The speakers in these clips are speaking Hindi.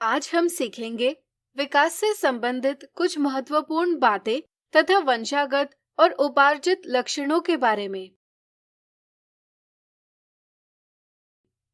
आज हम सीखेंगे विकास से संबंधित कुछ महत्वपूर्ण बातें तथा वंशागत और उपार्जित लक्षणों के बारे में।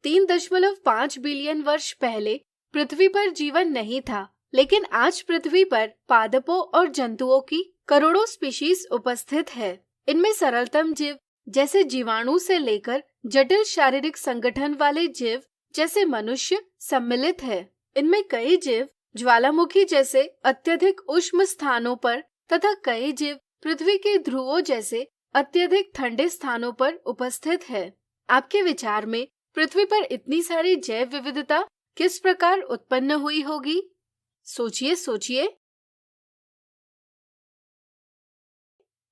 3.5 बिलियन वर्ष पहले पृथ्वी पर जीवन नहीं था, लेकिन आज पृथ्वी पर पादपों और जंतुओं की करोड़ों स्पीशीज उपस्थित है। इनमें सरलतम जीव जैसे जीवाणु से लेकर जटिल शारीरिक संगठन वाले जीव जैसे मनुष्य सम्मिलित है। इनमें कई जीव ज्वालामुखी जैसे अत्यधिक उष्ण स्थानों पर तथा कई जीव पृथ्वी के ध्रुवों जैसे अत्यधिक ठंडे स्थानों पर उपस्थित है। आपके विचार में पृथ्वी पर इतनी सारी जैव विविधता किस प्रकार उत्पन्न हुई होगी? सोचिए।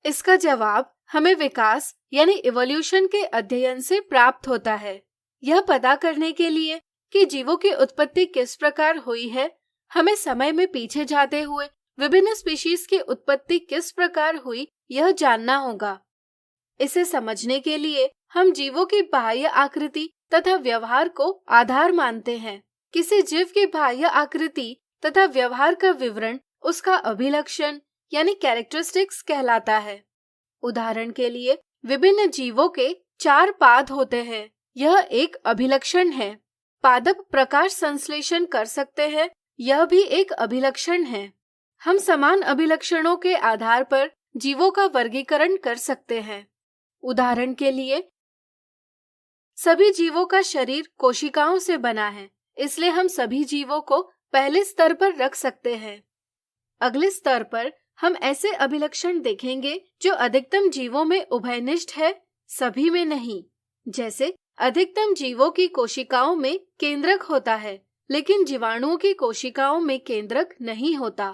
इसका जवाब हमें विकास यानी इवोल्यूशन के अध्ययन से प्राप्त होता है। यह पता करने के लिए कि जीवों की उत्पत्ति किस प्रकार हुई है, हमें समय में पीछे जाते हुए विभिन्न स्पीशीज की उत्पत्ति किस प्रकार हुई यह जानना होगा। इसे समझने के लिए हम जीवों की बाह्य आकृति तथा व्यवहार को आधार मानते हैं। किसी जीव की बाह्य आकृति तथा व्यवहार का विवरण उसका अभिलक्षण यानी कैरेक्टरिस्टिक्स कहलाता है। उदाहरण के लिए विभिन्न जीवों के 4 पाद होते हैं। यह एक अभिलक्षण है। पादप प्रकाश संश्लेषण कर सकते हैं, यह भी एक अभिलक्षण है। हम समान अभिलक्षणों के आधार पर जीवों का वर्गीकरण कर सकते हैं। उदाहरण के लिए सभी जीवों का शरीर कोशिकाओं से बना है, इसलिए हम सभी जीवों को पहले स्तर पर रख सकते हैं। अगले स्तर पर हम ऐसे अभिलक्षण देखेंगे जो अधिकतम जीवों में उभयनिष्ठ है, सभी में नहीं। जैसे अधिकतम जीवों की कोशिकाओं में केंद्रक होता है, लेकिन जीवाणुओं की कोशिकाओं में केंद्रक नहीं होता।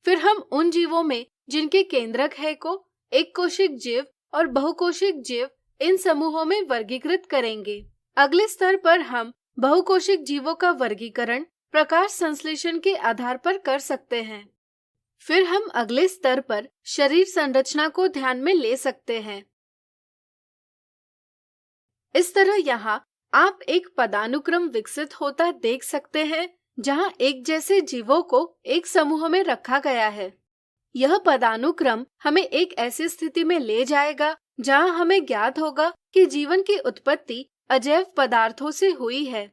फिर हम उन जीवों में जिनके केंद्रक है को एक कोशिक जीव और बहुकोशिक जीव इन समूहों में वर्गीकृत करेंगे। अगले स्तर पर हम बहुकोशिक जीवों का वर्गीकरण प्रकाश संश्लेषण के आधार पर कर सकते हैं। फिर हम अगले स्तर पर शरीर संरचना को ध्यान में ले सकते हैं। इस तरह यहाँ आप एक पदानुक्रम विकसित होता देख सकते हैं, जहाँ एक जैसे जीवों को एक समूह में रखा गया है। यह पदानुक्रम हमें एक ऐसी स्थिति में ले जाएगा जहाँ हमें ज्ञात होगा कि जीवन की उत्पत्ति अजैव पदार्थों से हुई है।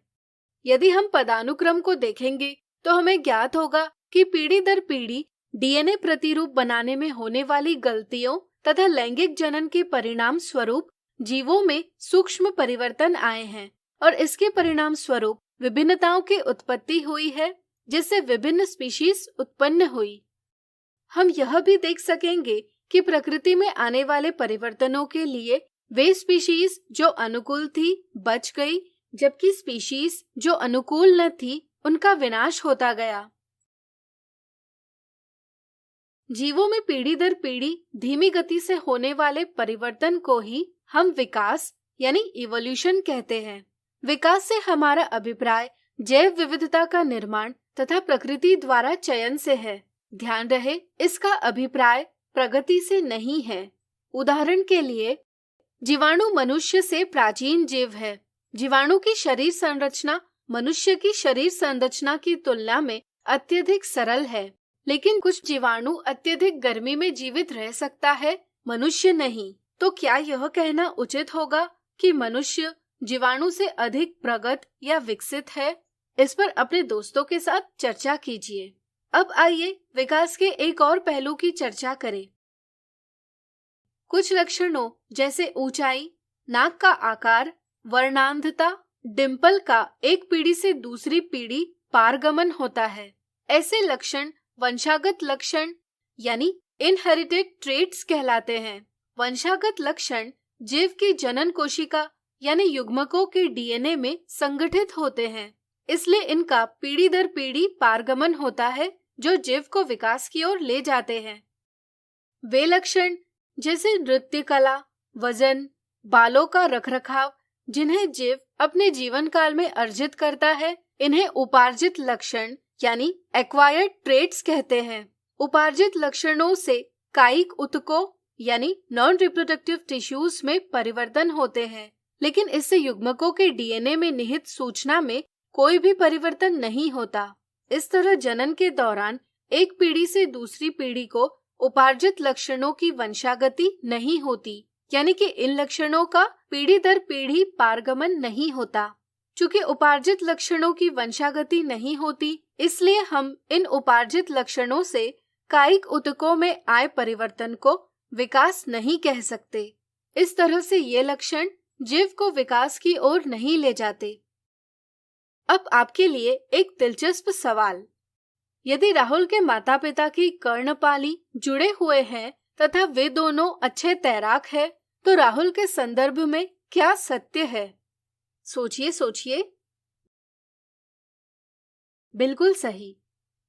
यदि हम पदानुक्रम को देखेंगे तो हमें ज्ञात होगा कि पीढ़ी दर पीढ़ी डीएनए प्रतिरूप बनाने में होने वाली गलतियों तथा लैंगिक जनन के परिणाम स्वरूप जीवों में सूक्ष्म परिवर्तन आए हैं और इसके परिणाम स्वरूप विभिन्नताओं की उत्पत्ति हुई है, जिससे विभिन्न स्पीशीज उत्पन्न हुई। हम यह भी देख सकेंगे कि प्रकृति में आने वाले परिवर्तनों के लिए वे स्पीशीज जो अनुकूल थी बच गई, जबकि स्पीशीज जो अनुकूल न थी उनका विनाश होता गया। जीवों में पीढ़ी दर पीढ़ी धीमी गति से होने वाले परिवर्तन को ही हम विकास यानी इवोल्यूशन कहते हैं। विकास से हमारा अभिप्राय जैव विविधता का निर्माण तथा प्रकृति द्वारा चयन से है। ध्यान रहे, इसका अभिप्राय प्रगति से नहीं है। उदाहरण के लिए जीवाणु मनुष्य से प्राचीन जीव है। जीवाणु की शरीर संरचना मनुष्य की शरीर संरचना की तुलना में अत्यधिक सरल है, लेकिन कुछ जीवाणु अत्यधिक गर्मी में जीवित रह सकता है, मनुष्य नहीं। तो क्या यह कहना उचित होगा कि मनुष्य जीवाणु से अधिक प्रगत या विकसित है? इस पर अपने दोस्तों के साथ चर्चा कीजिए। अब आइए विकास के एक और पहलू की चर्चा करें। कुछ लक्षणों जैसे ऊंचाई, नाक का आकार, वर्णांधता, डिंपल का एक पीढ़ी से दूसरी पीढ़ी पारगमन होता है। ऐसे लक्षण वंशागत लक्षण यानी इनहेरिटेड ट्रेट्स कहलाते हैं। वंशागत लक्षण जीव की जनन कोशिका यानी युग्मकों के डीएनए में संगठित होते हैं, इसलिए इनका पीढ़ी दर पीढ़ी पारगमन होता है जो जीव को विकास की ओर ले जाते हैं। वे लक्षण जैसे नृत्य कला, वजन, बालों का रखरखाव जिन्हें जीव अपने जीवन काल में अर्जित करता है, इन्हें उपार्जित लक्षण यानी एक्वायर्ड ट्रेट्स कहते हैं। उपार्जित लक्षणों से कायिक ऊतकों यानी नॉन रिप्रोडक्टिव टिश्यूज में परिवर्तन होते हैं, लेकिन इससे युग्मकों के डीएनए में निहित सूचना में कोई भी परिवर्तन नहीं होता। इस तरह जनन के दौरान एक पीढ़ी से दूसरी पीढ़ी को उपार्जित लक्षणों की वंशागति नहीं होती, यानी कि इन लक्षणों का पीढ़ी दर पीढ़ी पारगमन नहीं होता। चूंकि उपार्जित लक्षणों की वंशागति नहीं होती, इसलिए हम इन उपार्जित लक्षणों से कायिक ऊतकों में आए परिवर्तन को विकास नहीं कह सकते। इस तरह से ये लक्षण जीव को विकास की ओर नहीं ले जाते। अब आपके लिए एक दिलचस्प सवाल। यदि राहुल के माता पिता की कर्णपाली जुड़े हुए हैं तथा वे दोनों अच्छे तैराक हैं, तो राहुल के संदर्भ में क्या सत्य है? सोचिए सोचिए। बिल्कुल सही।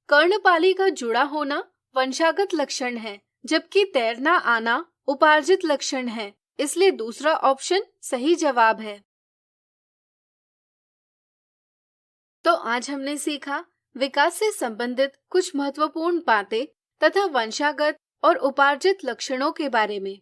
कर्णपाली का जुड़ा होना वंशागत लक्षण है, जबकि तैरना आना उपार्जित लक्षण है, इसलिए दूसरा ऑप्शन सही जवाब है। तो आज हमने सीखा विकास से संबंधित कुछ महत्वपूर्ण बातें तथा वंशागत और उपार्जित लक्षणों के बारे में।